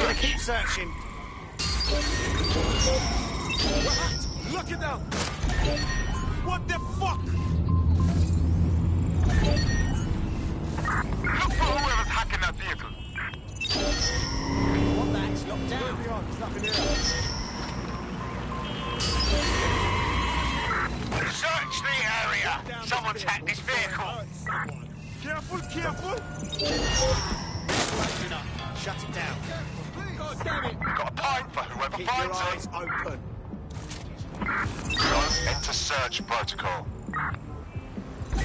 gonna keep searching. What? Look at them! What the fuck? Look for whoever's hacking that vehicle. What that? It's locked down. Moving on, there's nothing here. Search the area. Someone's hacked this vehicle. Careful, careful! Closing up. Shut it down. God damn it! Got a pint for whoever Keep your finds eyes it. open. Go enter search protocol. We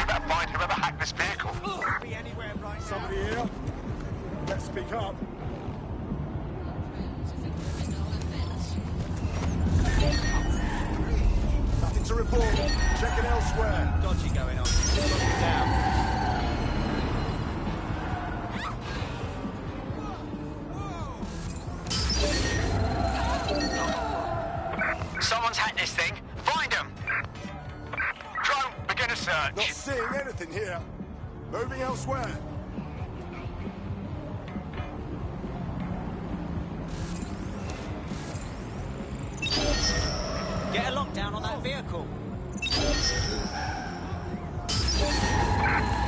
better find whoever hacked this vehicle. Be anywhere right now. Somebody here? Let's speak up. Nothing to report. Checking elsewhere. Dodgy going on. Lock it down. Someone's hacked this thing. Find them. Drone, begin a search. Not seeing anything here. Moving elsewhere. Get a lockdown on that vehicle.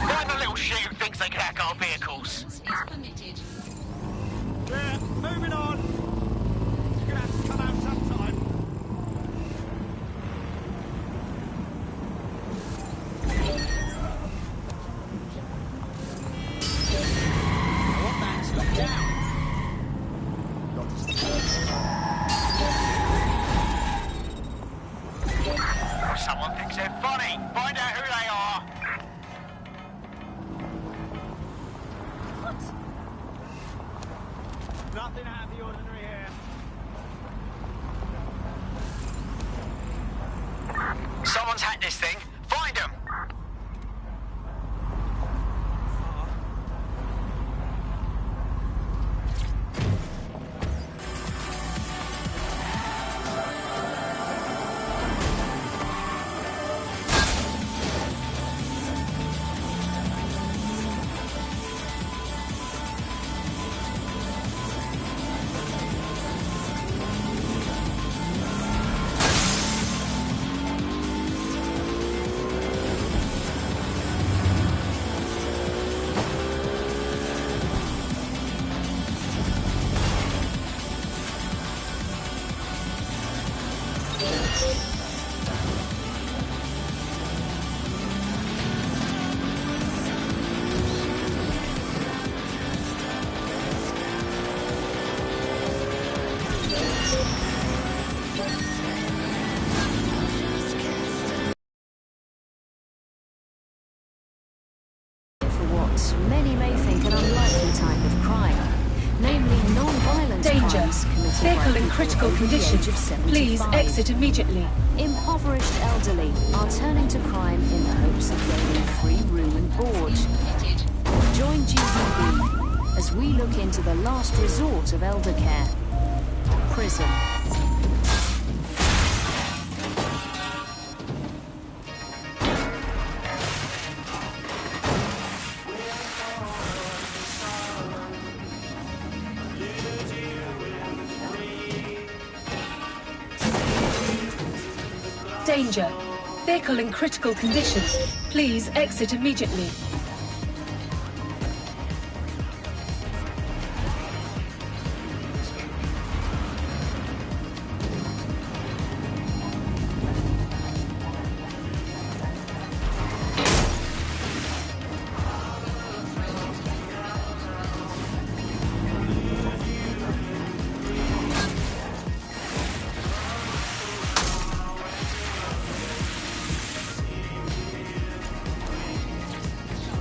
Find the little shit who thinks they can hack our vehicles. Is permitted. Yeah, moving on. You're gonna have to come out sometime. I want that locked down. Someone thinks they're funny. Find out who they are. Nothing out of the ordinary here. Someone's hacked this thing. Find them. Many may think an unlikely type of crime, namely non-violent crimes committed by Vehicle in people critical over the condition. age of 75. Please exit immediately. Impoverished elderly are turning to crime in the hopes of gaining free room and board. Join GDB as we look into the last resort of elder care, prison. Danger. Vehicle in critical condition. Please exit immediately.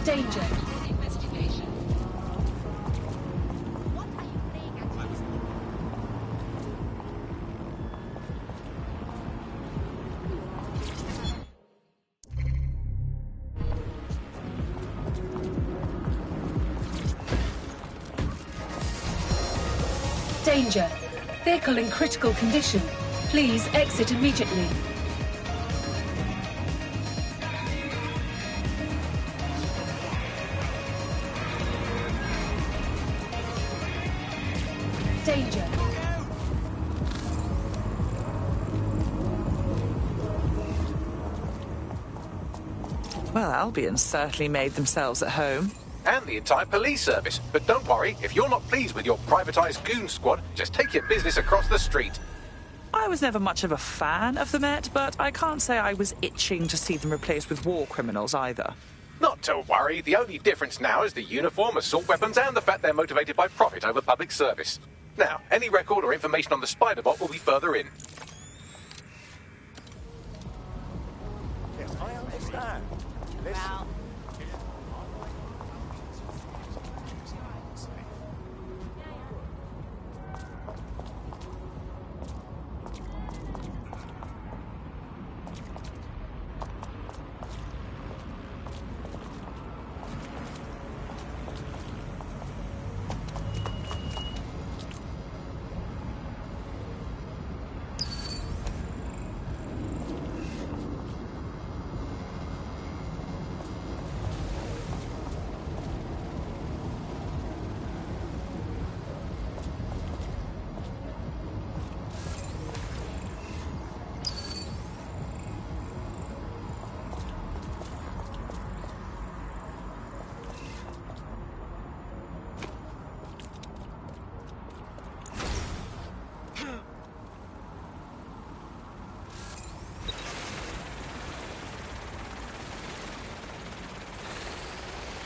Danger. Investigation. Danger. Vehicle in critical condition. Please exit immediately. Well, Albion's certainly made themselves at home. And the entire police service. But don't worry, if you're not pleased with your privatised goon squad, just take your business across the street. I was never much of a fan of the Met, but I can't say I was itching to see them replaced with war criminals either. Not to worry, the only difference now is the uniform, assault weapons, and the fact they're motivated by profit over public service. Now, any record or information on the Spider-Bot will be further in. Yes, I understand. Listen.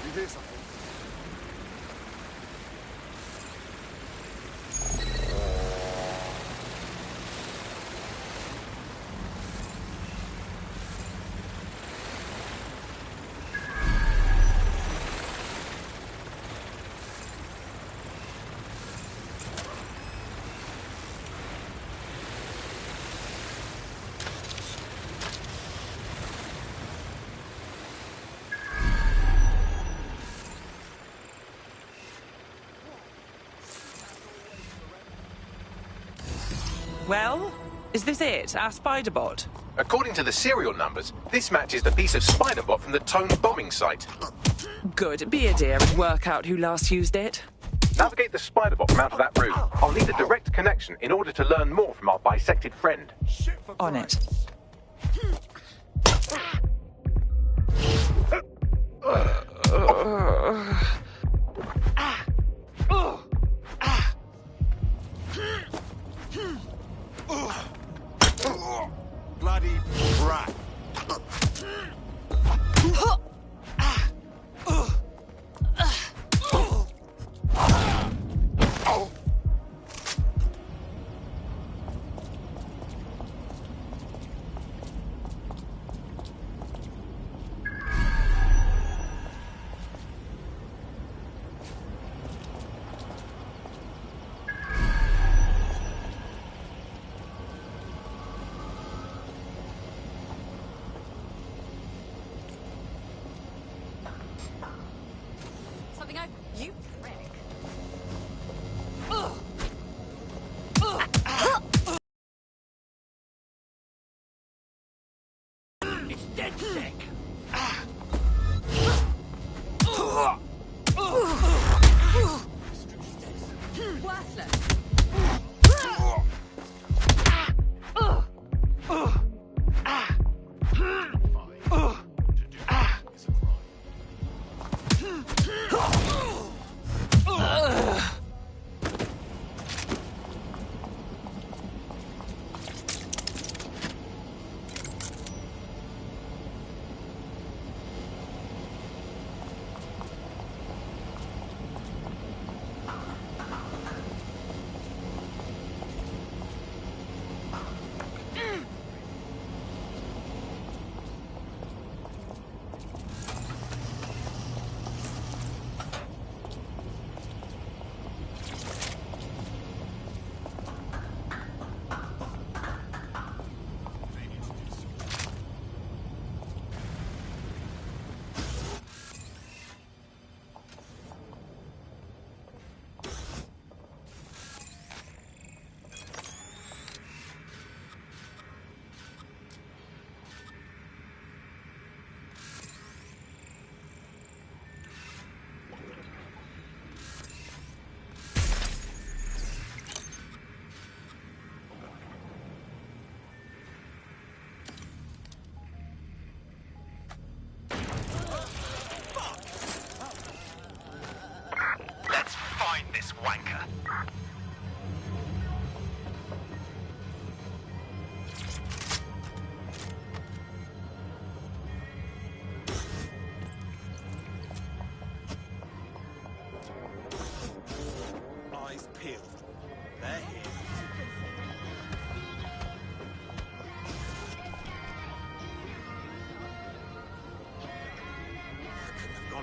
You hear something? Well, is this it, our Spider-Bot? According to the serial numbers, this matches the piece of Spider-Bot from the Tone bombing site. Good. Be a dear and work out who last used it. Navigate the Spider-Bot from out of that room. I'll need a direct connection in order to learn more from our bisected friend. On it. Bloody brat.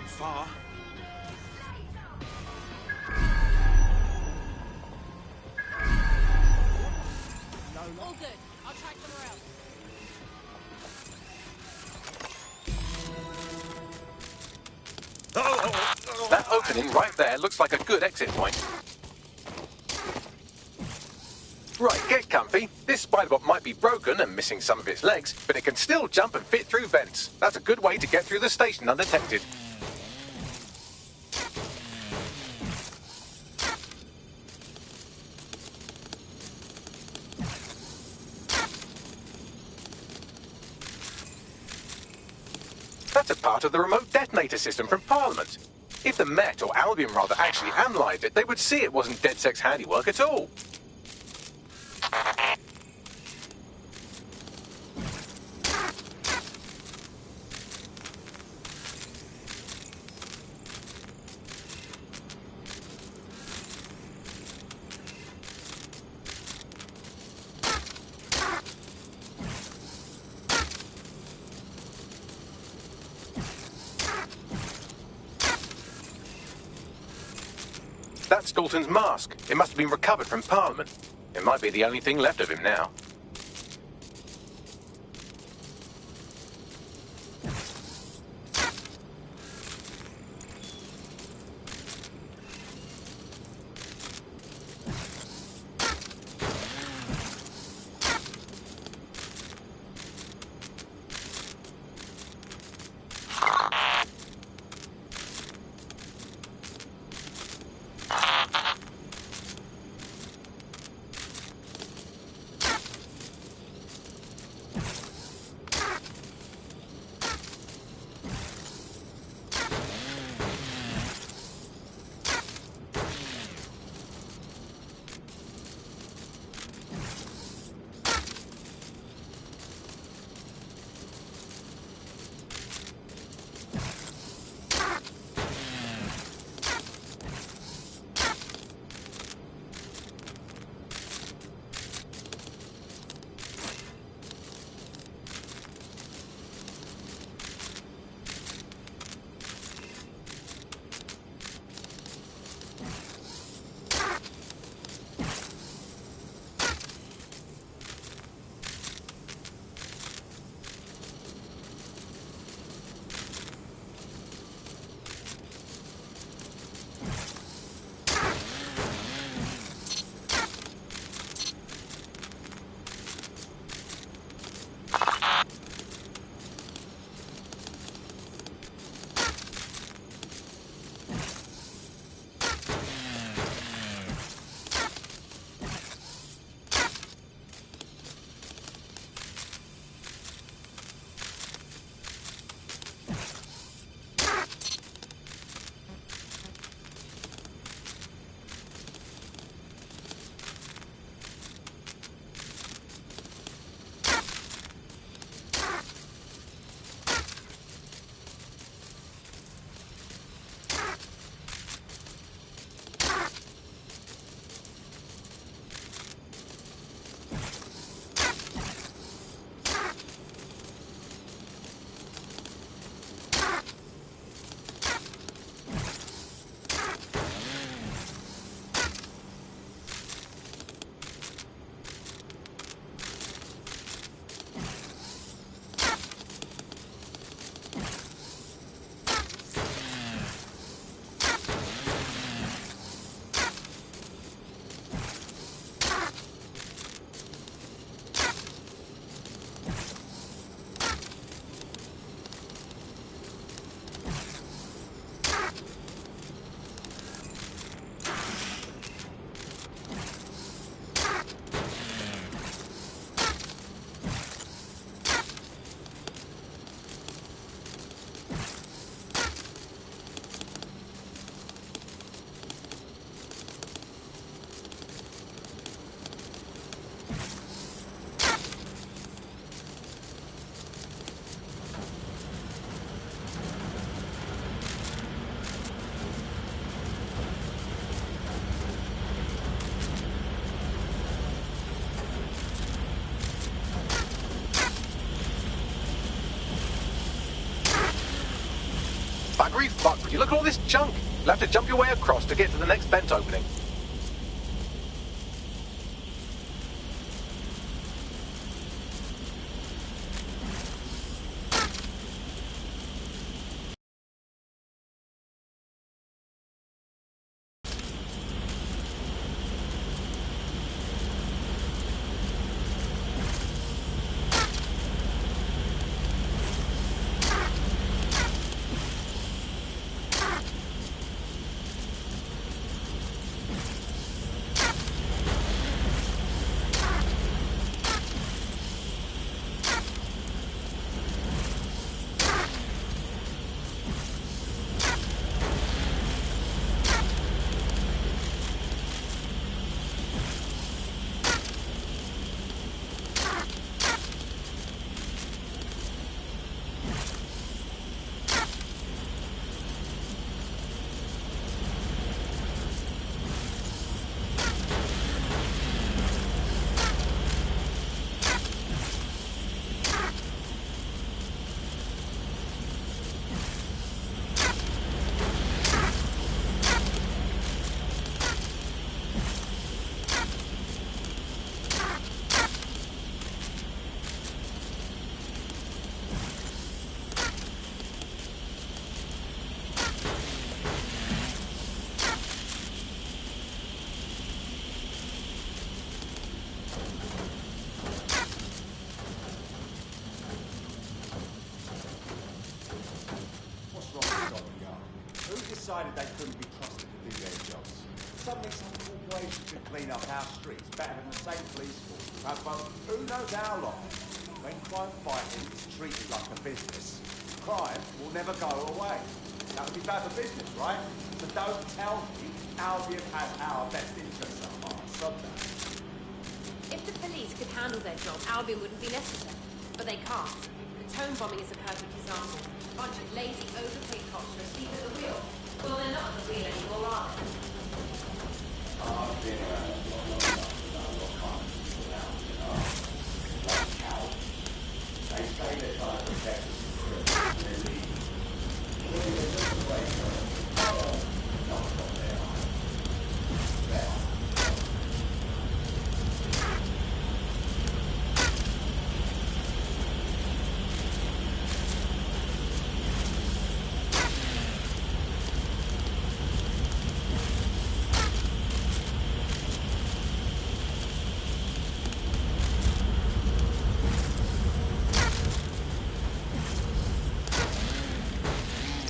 far. All good. I'll try somewhere else. That opening right there looks like a good exit point. Right, get comfy. This spider-bot might be broken and missing some of its legs, but it can still jump and fit through vents. That's a good way to get through the station undetected. That's a part of the remote detonator system from Parliament. If the Met, or Albion rather, actually analysed it, they would see it wasn't DedSec's handiwork at all. That's Dalton's mask. It must have been recovered from Parliament. It might be the only thing left of him now. buggery fuck. Would you look at all this junk? You'll have to jump your way across to get to the next vent opening. Decided they couldn't be trusted to do their jobs. Suddenly some corporation could clean up our streets better than the same police force. But who knows how long? When crime fighting is treated like a business, crime will never go away. That would be bad for business, right? So don't tell me Albion has our best interests at heart. Stop that. If the police could handle their job, Albion wouldn't be necessary. But they can't. The tone bombing is a perfect example. A bunch of lazy, overpaid cops are asleep at the wheel. Well, they're not at the wheel anymore, are they? I've been around a long enough to know what kind of people out there are. Like cowards. They say they're trying to protect us from criminals and they're leaving. Well, they're just away from us. Not what they are. They are.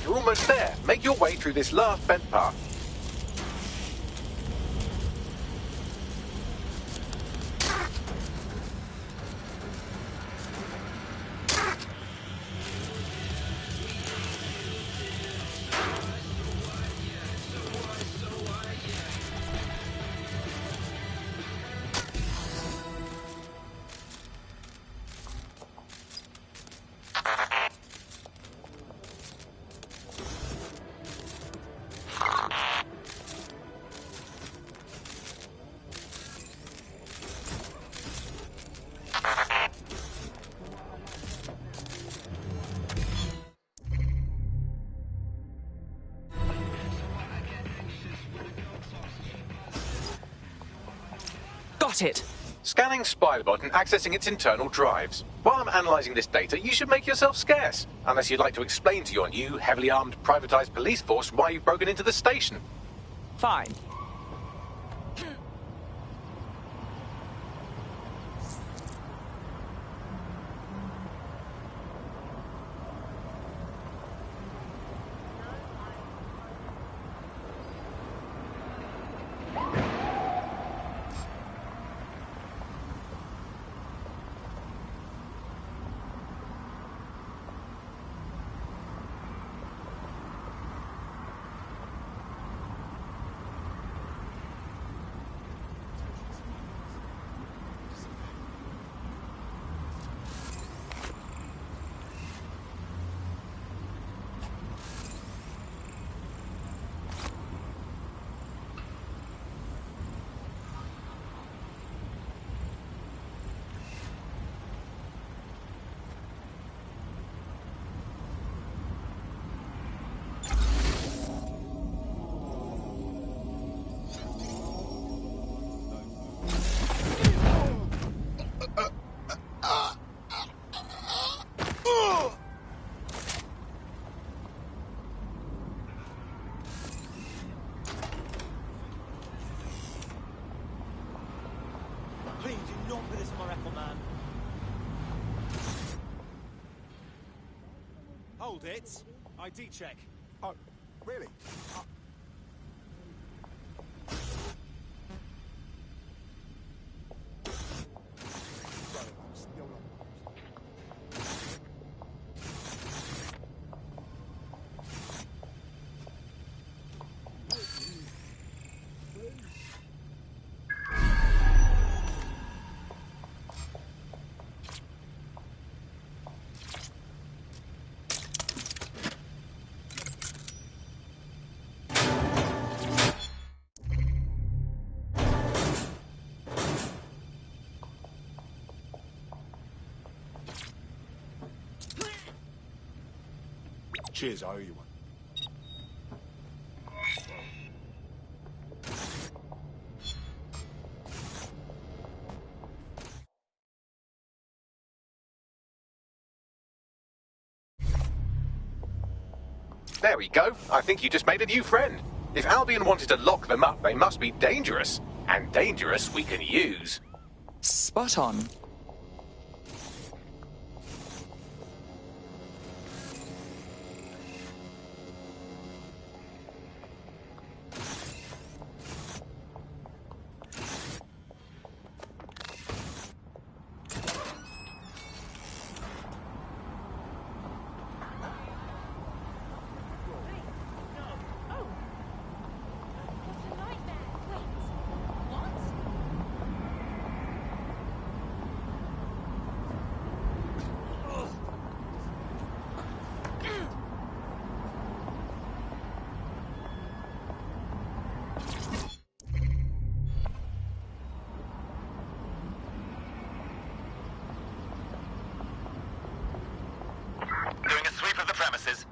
You're almost there. Make your way through this last vent path. Got it. Scanning Spiderbot and accessing its internal drives. While I'm analysing this data, you should make yourself scarce. Unless you'd like to explain to your new, heavily armed, privatised police force why you've broken into the station. Fine. not put this on my record, man. Hold it. ID check. Oh, really? Cheers, I owe you one. There we go. I think you just made a new friend. If Albion wanted to lock them up, they must be dangerous. And dangerous we can use. Spot on. Doing a sweep of the premises.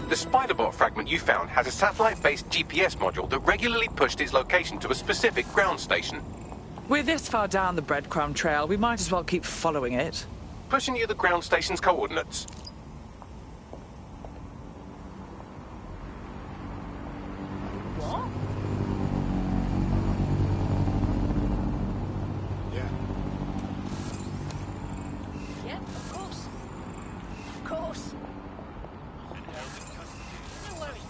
The Spiderbot fragment you found has a satellite-based GPS module that regularly pushed its location to a specific ground station. We're this far down the breadcrumb trail, we might as well keep following it. Pushing you the ground station's coordinates. Yeah. Yeah, of course. Of course. No worries.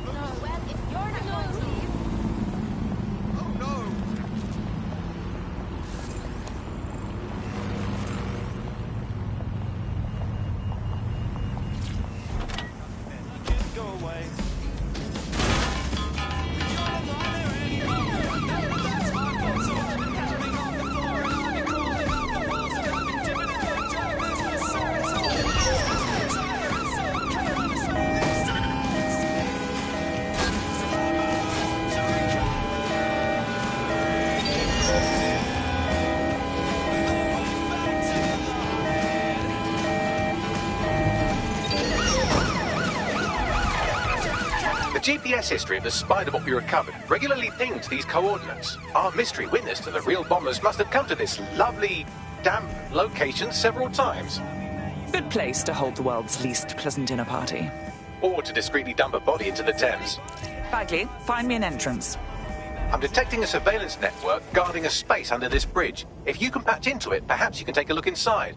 No, well, if you're not going to leave... Oh, no! Go away. The GPS history of the Spiderbot we recovered regularly pings these coordinates. Our mystery witness to the real bombers must have come to this lovely, damp location several times. Good place to hold the world's least pleasant dinner party. Or to discreetly dump a body into the Thames. Bagley, find me an entrance. I'm detecting a surveillance network guarding a space under this bridge. If you can patch into it, perhaps you can take a look inside.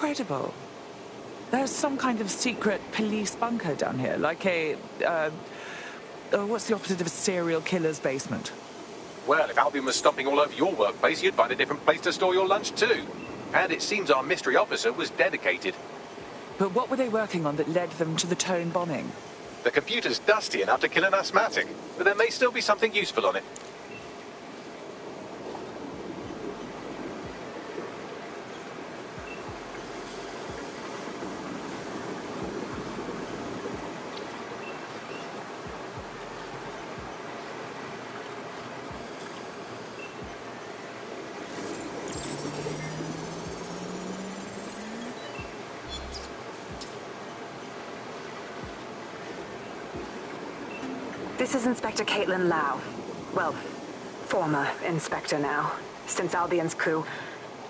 incredible. There's some kind of secret police bunker down here, like a, what's the opposite of a serial killer's basement? Well, if Albion was stomping all over your workplace, you'd find a different place to store your lunch too. And it seems our mystery officer was dedicated. But what were they working on that led them to the Tone bombing? The computer's dusty enough to kill an asthmatic, but there may still be something useful on it. This is Inspector Caitlin Lau. Well, former inspector now. Since Albion's coup,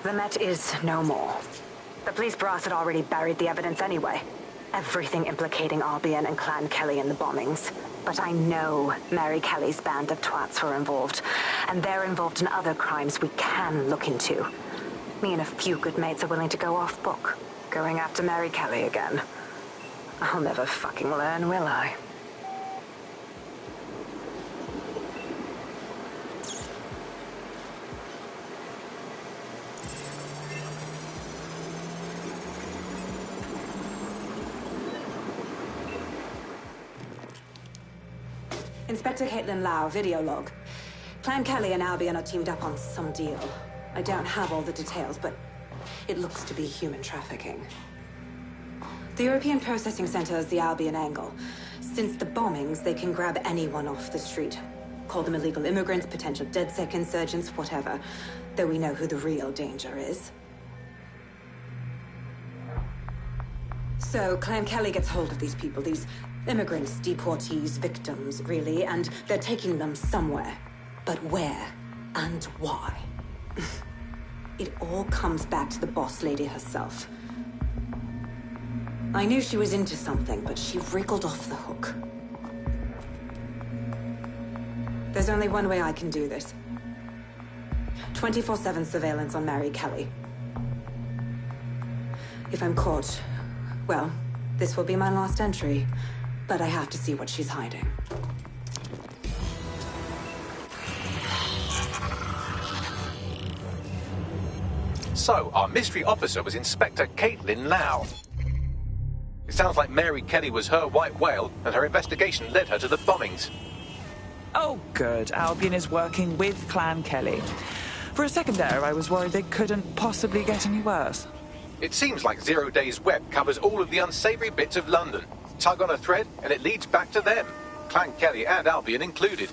the Met is no more. The police brass had already buried the evidence anyway. Everything implicating Albion and Clan Kelly in the bombings. But I know Mary Kelly's band of twats were involved, and they're involved in other crimes we can look into. Me and a few good mates are willing to go off book, going after Mary Kelly again. I'll never fucking learn, will I? Inspector Caitlin Lau, video log. Clan Kelly and Albion are teamed up on some deal. I don't have all the details, but it looks to be human trafficking. The European Processing Center is the Albion angle. Since the bombings, they can grab anyone off the street. Call them illegal immigrants, potential DedSec insurgents, whatever. Though we know who the real danger is. So, Clan Kelly gets hold of these people, these immigrants, deportees, victims, really, and they're taking them somewhere. But where and why? It all comes back to the boss lady herself. I knew she was into something, but she wriggled off the hook. There's only one way I can do this. 24/7 surveillance on Mary Kelly. If I'm caught, well, this will be my last entry. But I have to see what she's hiding. So, our mystery officer was Inspector Caitlin Lau. It sounds like Mary Kelly was her white whale, and her investigation led her to the bombings. Oh, good. Albion is working with Clan Kelly. For a second there, I was worried they couldn't possibly get any worse. It seems like Zero Days Web covers all of the unsavory bits of London. Tug on a thread, and it leads back to them. Clan Kelly and Albion included.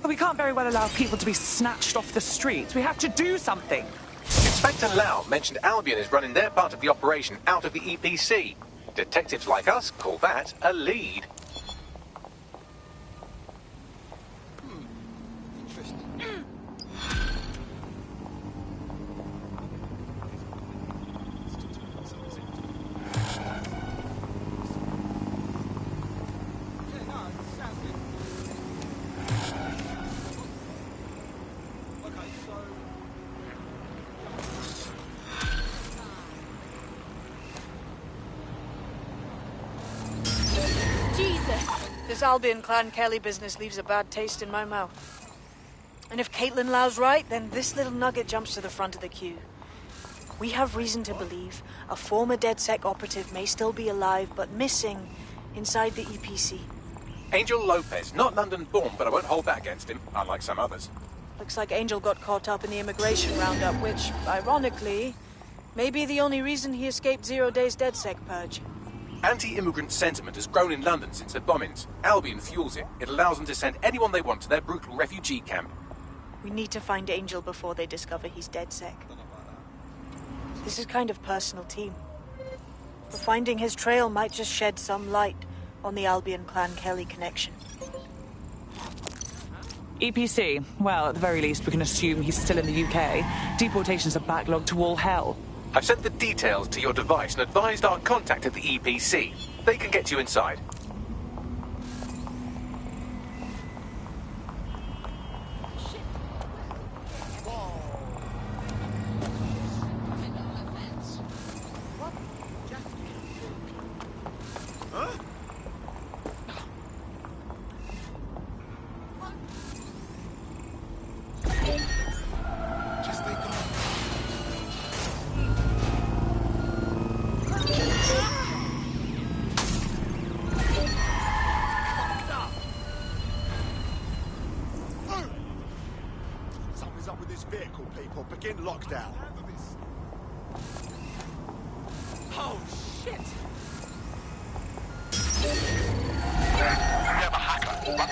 But we can't very well allow people to be snatched off the streets. We have to do something. Inspector Lau mentioned Albion is running their part of the operation out of the EPC. Detectives like us call that a lead. This Albion Clan Kelly business leaves a bad taste in my mouth. And if Caitlin Lau's right, then this little nugget jumps to the front of the queue. We have reason to believe a former DedSec operative may still be alive, but missing inside the EPC. Angel Lopez, not London-born, but I won't hold that against him, unlike some others. Looks like Angel got caught up in the immigration roundup, which, ironically, may be the only reason he escaped 0 Days DedSec purge. Anti-immigrant sentiment has grown in London since the bombings. Albion fuels it. It allows them to send anyone they want to their brutal refugee camp. We need to find Angel before they discover he's DedSec. This is kind of personal team. But finding his trail might just shed some light on the Albion Clan Kelly connection. EPC. Well, at the very least, we can assume he's still in the UK. Deportations are backlogged to all hell. I've sent the details to your device and advised our contact at the EPC. They can get you inside. Careful, people. Begin lockdown. Oh, shit! We have a hacker, but...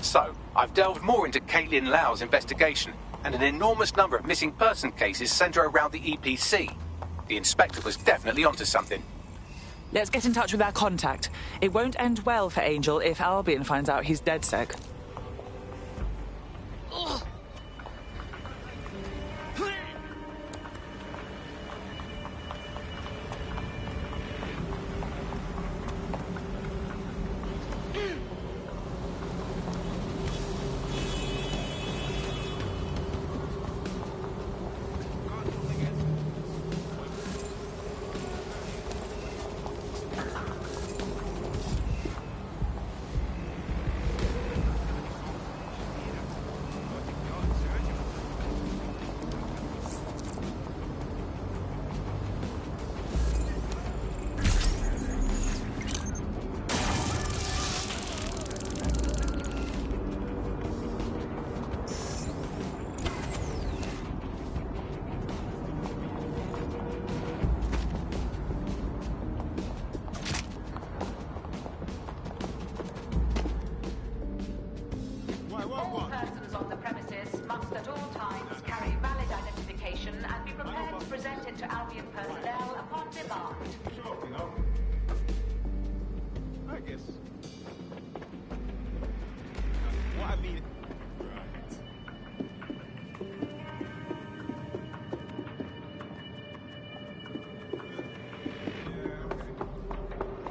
So, I've delved more into Caitlin Lau's investigation, and an enormous number of missing person cases centre around the EPC. The inspector was definitely onto something. Let's get in touch with our contact. It won't end well for Angel if Albion finds out he's dead sick. All persons on the premises must at all times carry valid identification and be prepared to present it to Albion personnel upon demand. I guess. What I mean...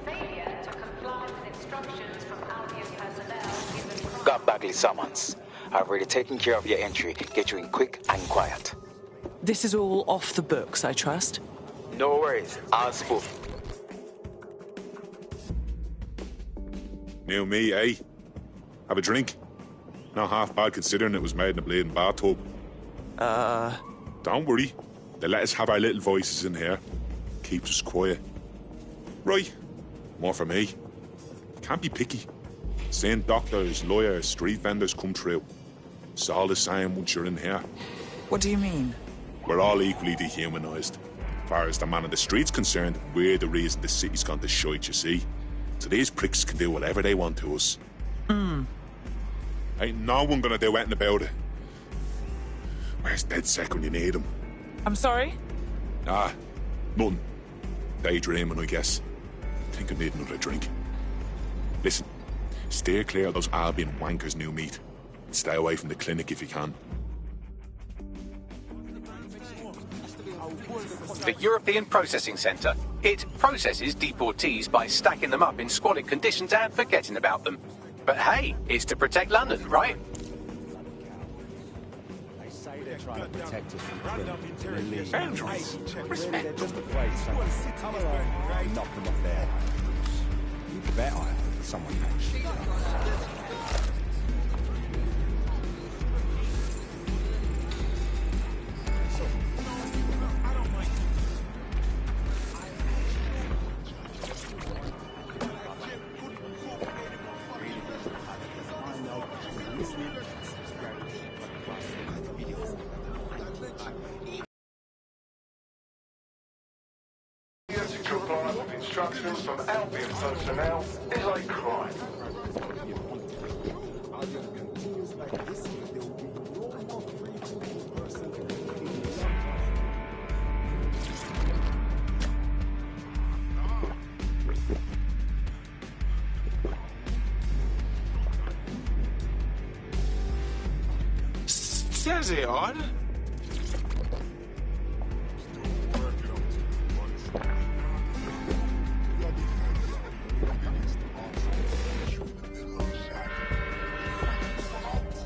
Failure to comply with instructions from Albion personnel is a crime. Got Bagley summons. I've already taken care of your entry. Get you in quick and quiet. This is all off the books, I trust? No worries. I'll spook. New me, eh? Have a drink? Not half bad considering it was made in a bleeding bathtub. Don't worry. They let us have our little voices in here. Keeps us quiet. Right. More for me. Can't be picky. Seeing doctors, lawyers, street vendors come through. It's all the same once you're in here. What do you mean? We're all equally dehumanised. As far as the man on the street's concerned, we're the reason the city's gone to shite, you see. So these pricks can do whatever they want to us. Ain't no one gonna do anything about it. Where's DedSec when you need him? I'm sorry? Ah, nothing. Daydreaming, I guess. Think I need another drink. Listen, steer clear of those Albion wankers, new meat. Stay away from the clinic if you can. The European Processing Centre. It processes deportees by stacking them up in squalid conditions and forgetting about them. But hey, it's to protect London, right? They say they're trying to protect us from criminals. Boundaries. Really, they're just afraid someone will come along and knock them off their horse. You bet I hope someone actually does. to comply with instructions from Albion personnel is a crime. Says it on.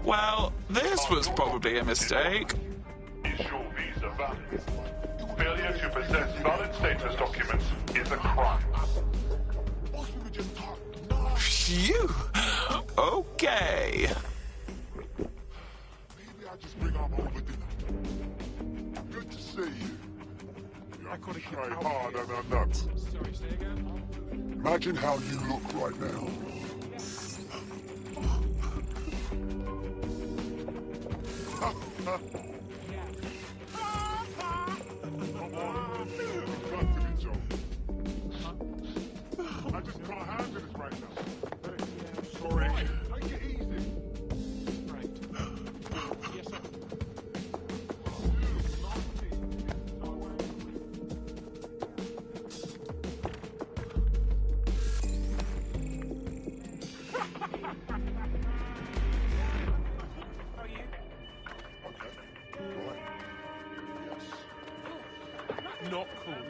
Well, this was probably a mistake. Is your visa valid? Failure to possess valid status documents is a crime. Phew. Okay. Good to see you. I could have tried hard on our nuts. Sorry, say again? Imagine how you look right now. I just can't handle this right now. Sorry. Take it easy. Right. Yes, sir. How are you? Okay. Right. Yes. Not cool.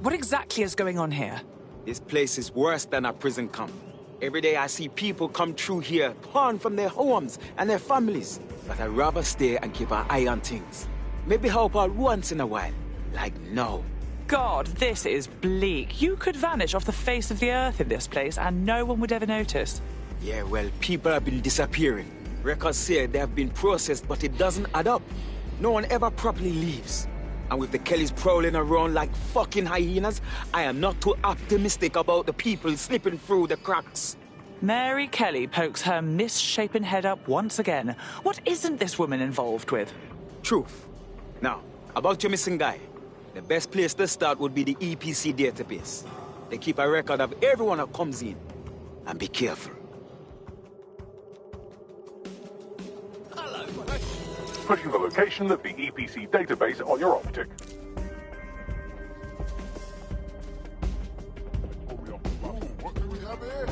What exactly is going on here? This place is worse than a prison camp. Every day I see people come through here, torn from their homes and their families. But I'd rather stay and keep an eye on things. Maybe help out once in a while. Like now. God, this is bleak. You could vanish off the face of the earth in this place and no one would ever notice. Yeah, well, people have been disappearing. Records say they have been processed, but it doesn't add up. No one ever properly leaves. And with the Kellys prowling around like fucking hyenas, I am not too optimistic about the people slipping through the cracks. Mary Kelly pokes her misshapen head up once again. What isn't this woman involved with? Truth. Now, about your missing guy. The best place to start would be the EPC database. They keep a record of everyone that comes in. And be careful. Putting the location of the EPC database on your optic. What do we have here?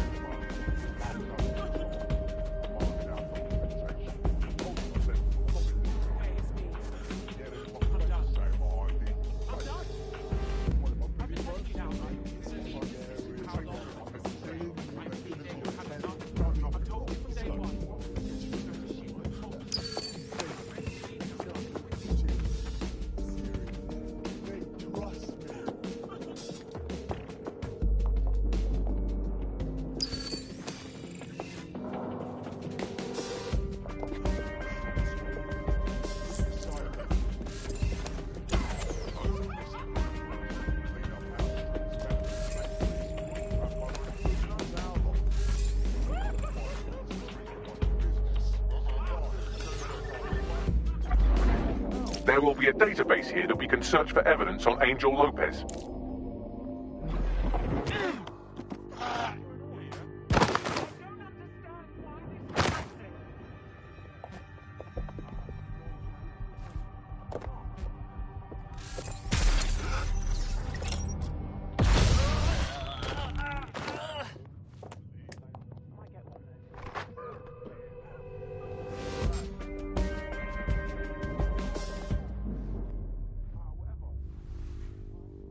There will be a database here that we can search for evidence on Angel Lopez.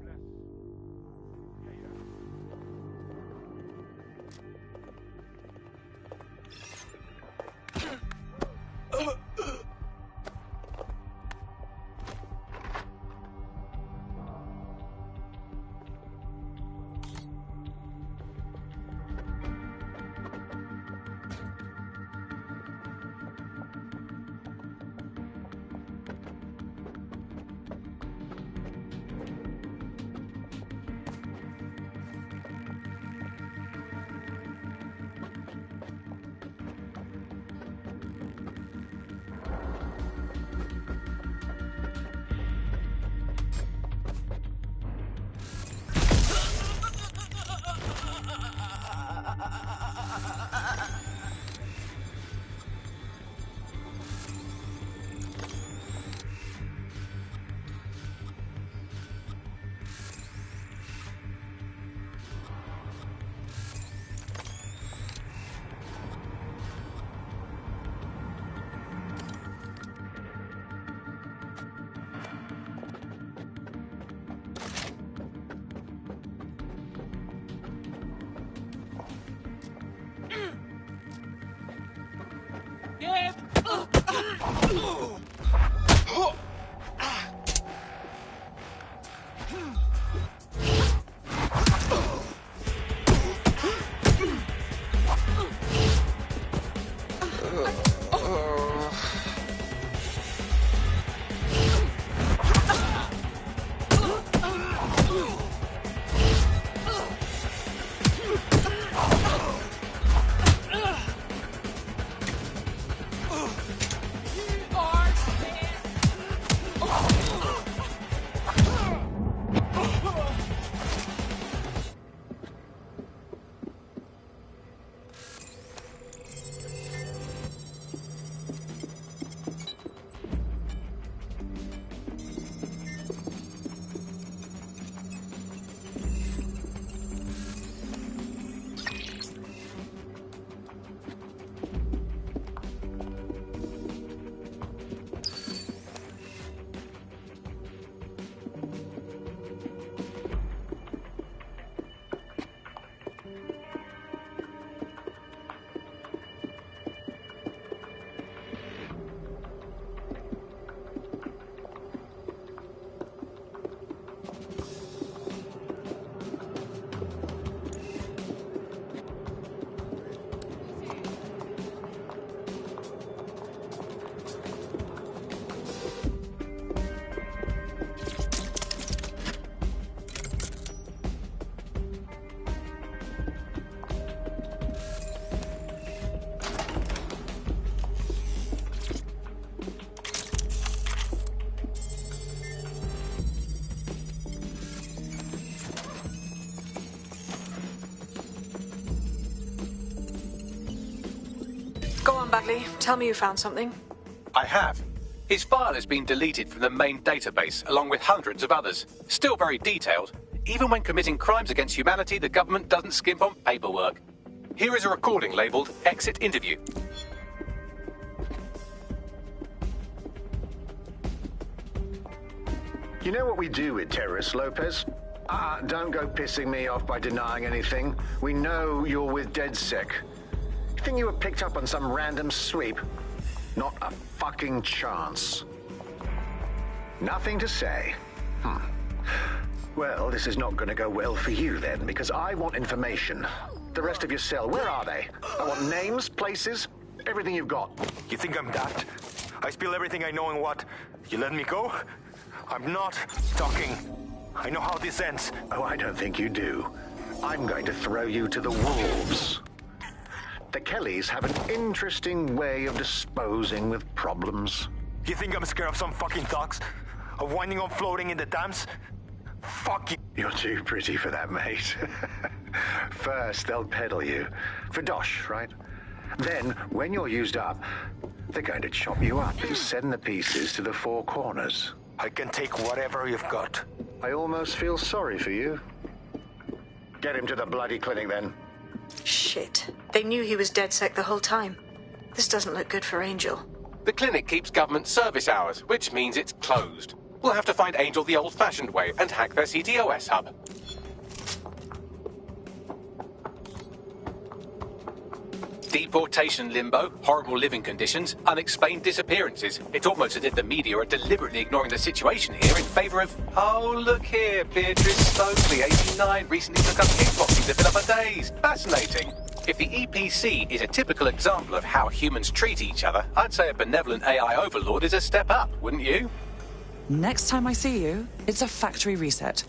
Bless. Go on, Bagley. Tell me you found something. I have. His file has been deleted from the main database, along with hundreds of others. Still very detailed. Even when committing crimes against humanity, the government doesn't skimp on paperwork. Here is a recording labelled Exit Interview. You know what we do with terrorists, Lopez? Don't go pissing me off by denying anything. We know you're with DedSec. You think you were picked up on some random sweep? Not a fucking chance. Nothing to say. Well, this is not going to go well for you then, because I want information. The rest of your cell, where are they? I want names, places, everything you've got. You think I'm daft? I spill everything I know and what? You let me go? I'm not talking. I know how this ends. Oh, I don't think you do. I'm going to throw you to the wolves. The Kellys have an interesting way of disposing with problems. You think I'm scared of some fucking thugs? Of winding up floating in the dams? Fuck you. You're too pretty for that, mate. First, they'll peddle you. For dosh, right? Then, when you're used up, they're going to chop you up and send the pieces to the four corners. I can take whatever you've got. I almost feel sorry for you. Get him to the bloody clinic, then. Shit. They knew he was DedSec the whole time. This doesn't look good for Angel. The clinic keeps government service hours, which means it's closed. We'll have to find Angel the old-fashioned way and hack their CTOS hub. Deportation limbo, horrible living conditions, unexplained disappearances. It's almost as if the media are deliberately ignoring the situation here in favour of... Oh, look here, Beatrice Stokely, 89, recently took up kickboxing to fill up her days. Fascinating. If the EPC is a typical example of how humans treat each other, I'd say a benevolent AI overlord is a step up, wouldn't you? Next time I see you, it's a factory reset.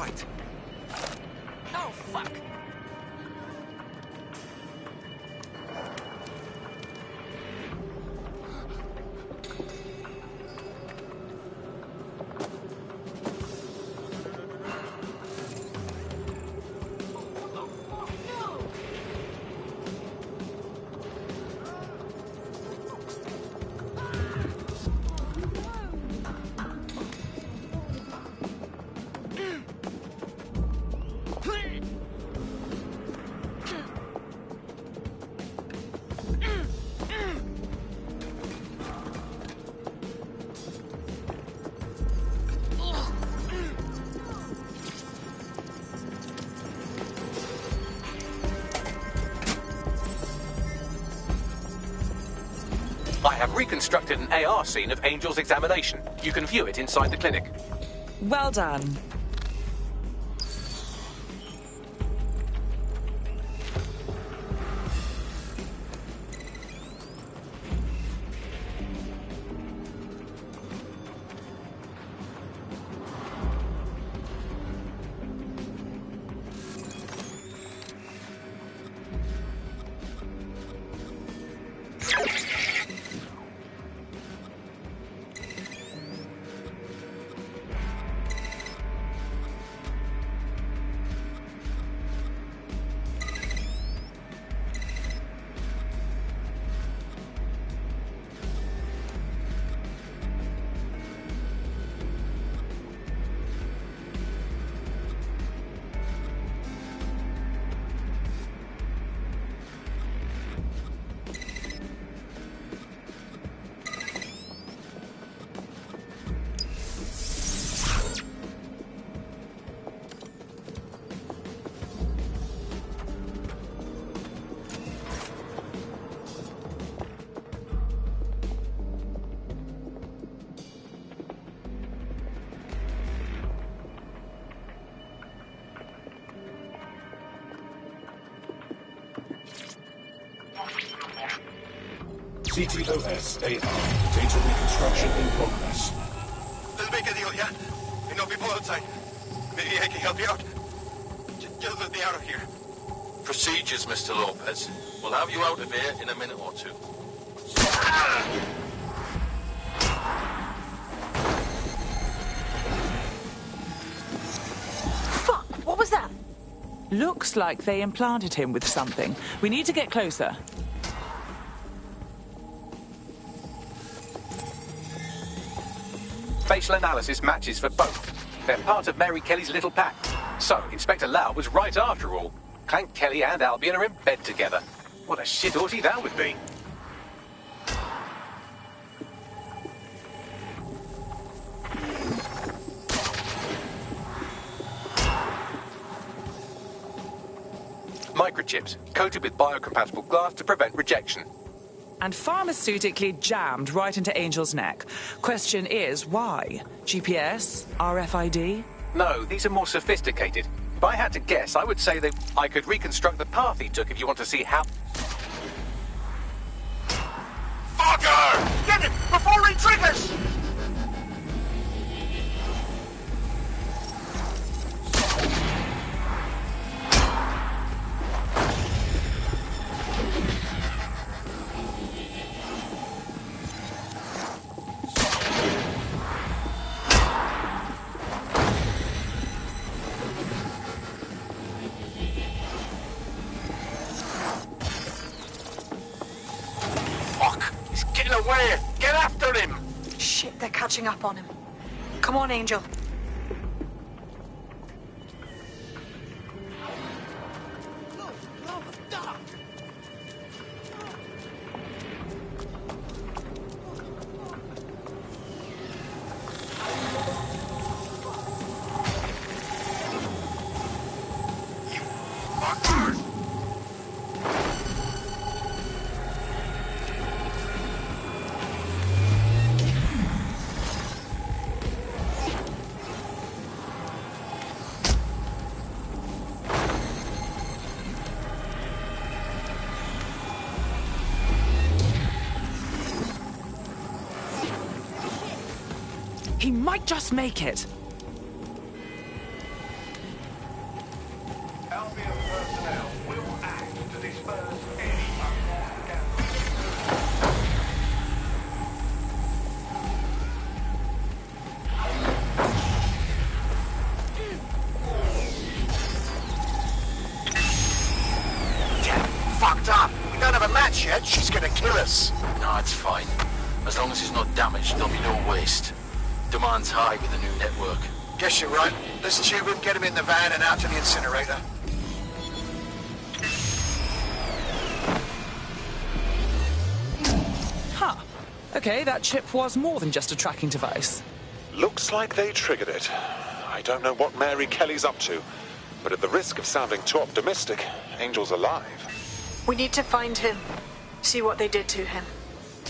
right. Oh, fuck. I have reconstructed an AR scene of Angel's examination. You can view it inside the clinic. Well done. CTOS AR. Data reconstruction in progress. Let's make a deal, yeah? I know people outside. Maybe I can help you out. Just let me out of here. Procedures, Mr. Lopez. We'll have you out of here in a minute or two. Fuck! What was that? Looks like they implanted him with something. We need to get closer. Facial analysis matches for both. They're part of Mary Kelly's little pack. So, Inspector Lau was right after all. Clank Kelly and Albion are in bed together. What a shit orgy that would be. Microchips, coated with biocompatible glass to prevent rejection. And pharmaceutically jammed right into Angel's neck. Question is, why? GPS? RFID? No, these are more sophisticated. If I had to guess, I would say that I could reconstruct the path he took if you want to see how... Fucker! Get it before he triggers! Away! Get after him! Shit, they're catching up on him. Come on, Angel. He might just make it. yet, she's gonna kill us. No, it's fine. As long as he's not damaged, there'll be no waste. Demand's high with the new network. Guess you're right. Let's tube him, get him in the van and out to the incinerator. Huh. Okay, that chip was more than just a tracking device. Looks like they triggered it. I don't know what Mary Kelly's up to, but at the risk of sounding too optimistic, Angel's alive. We need to find him, see what they did to him,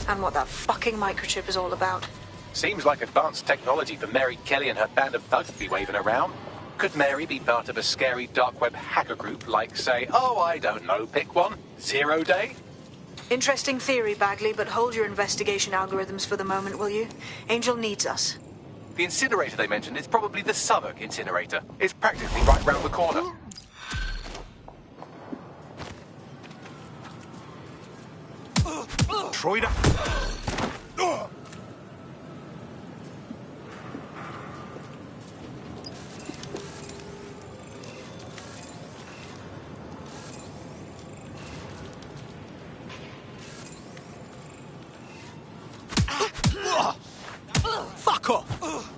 and what that fucking microchip is all about. Seems like advanced technology for Mary Kelly and her band of thugs to be waving around. Could Mary be part of a scary dark web hacker group like, say, oh, I don't know, pick one, 0 Day? Interesting theory, Bagley, but hold your investigation algorithms for the moment, will you? Angel needs us. The incinerator they mentioned is probably the Southwark incinerator. It's practically right round the corner. Troy, Fuck off!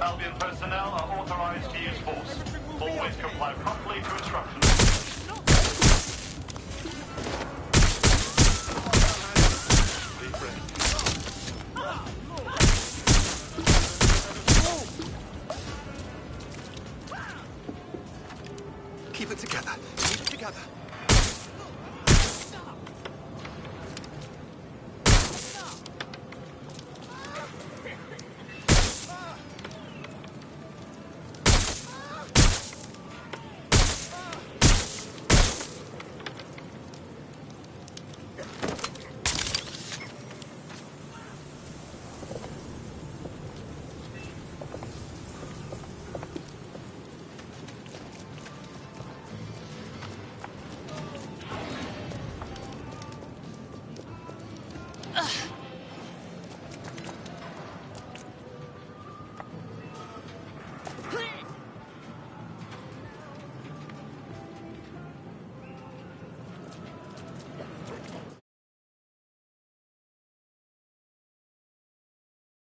Albion personnel are authorized to use force. Always comply promptly to instructions. Keep it together. Keep it together. Ugh.